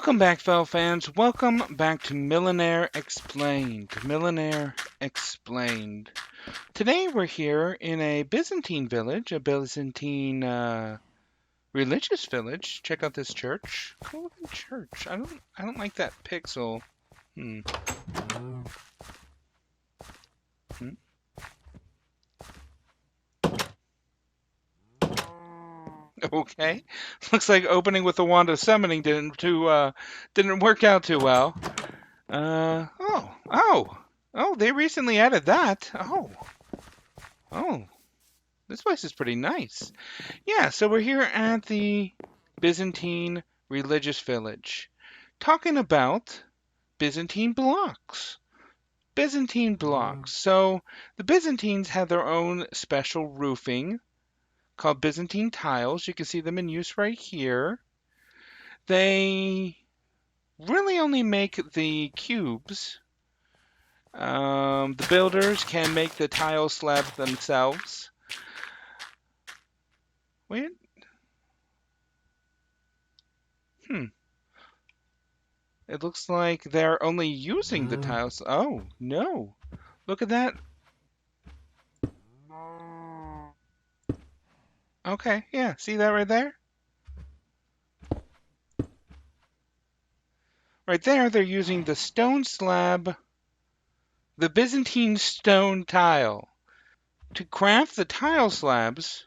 Welcome back, fellow fans. Welcome back to Millionaire Explained. Millionaire Explained. Today we're here in a Byzantine village, a Byzantine religious village. Check out this church. Cool looking church. I don't like that pixel. Hmm. Hmm. Okay. Looks like opening with the wand of summoning didn't work out too well. Oh, they recently added that. Oh, this place is pretty nice. Yeah, so we're here at the Byzantine religious village, talking about Byzantine blocks. Byzantine blocks. So the Byzantines had their own special roofing called Byzantine tiles. You can see them in use right here. They really only make the cubes. The builders can make the tile slabs themselves. Wait. It looks like they're only using the tiles. Oh, no. Look at that. Okay, yeah, see that right there? Right there, they're using the stone slab, the Byzantine stone tile. To craft the tile slabs,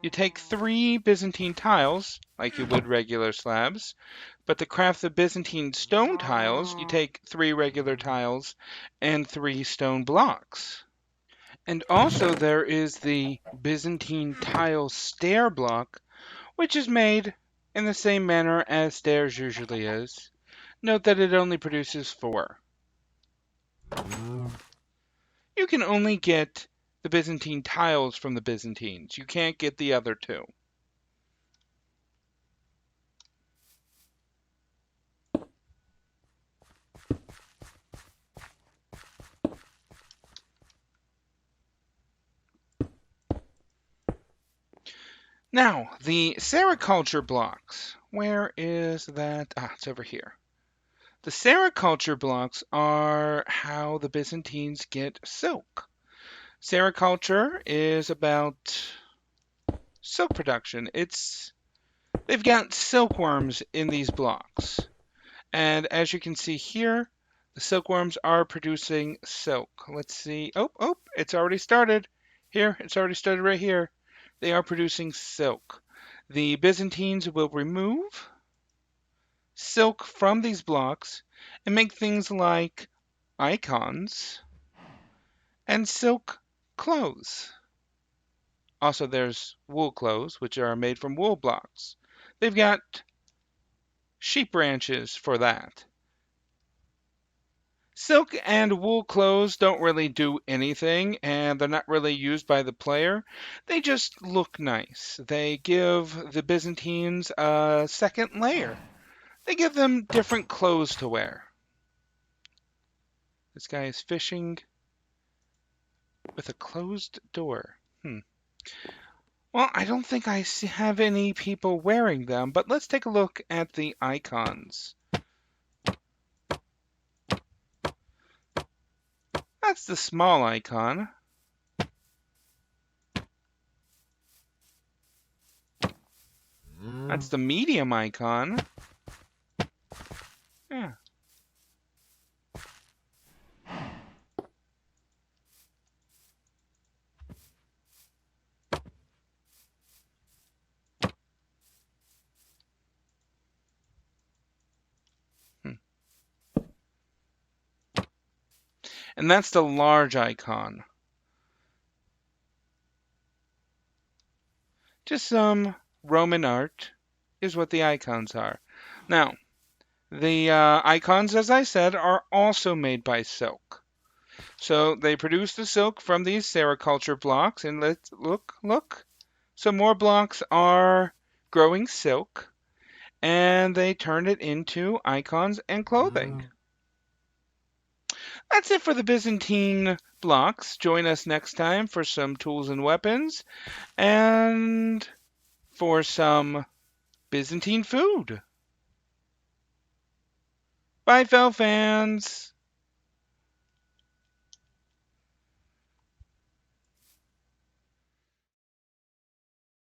you take 3 Byzantine tiles, like you would regular slabs, but to craft the Byzantine stone tiles, you take 3 regular tiles and 3 stone blocks. And also there is the Byzantine tile stair block, which is made in the same manner as stairs usually is. Note that it only produces 4. You can only get the Byzantine tiles from the Byzantines. You can't get the other 2. Now, the sericulture blocks. Where is that? Ah, it's over here. The sericulture blocks are how the Byzantines get silk. Sericulture is about silk production. They've got silkworms in these blocks. And as you can see here, the silkworms are producing silk. Let's see. Oh, it's already started. Here, it's already started right here. They are producing silk. The Byzantines will remove silk from these blocks and make things like icons and silk clothes. Also, there's wool clothes, which are made from wool blocks. They've got sheep ranches for that. Silk and wool clothes don't really do anything, and they're not really used by the player. They just look nice. They give the Byzantines a second layer. They give them different clothes to wear. This guy is fishing with a closed door. Well, I don't think I have any people wearing them, but let's take a look at the icons. That's the small icon. That's the medium icon. Yeah. And that's the large icon. Just some Roman art is what the icons are. Now, the icons, as I said, are also made by silk. So they produce the silk from these sericulture blocks, and let's look. So more blocks are growing silk, and they turn it into icons and clothing. That's it for the Byzantine blocks. Join us next time for some tools and weapons, and for some Byzantine food. Bye, Fell fans.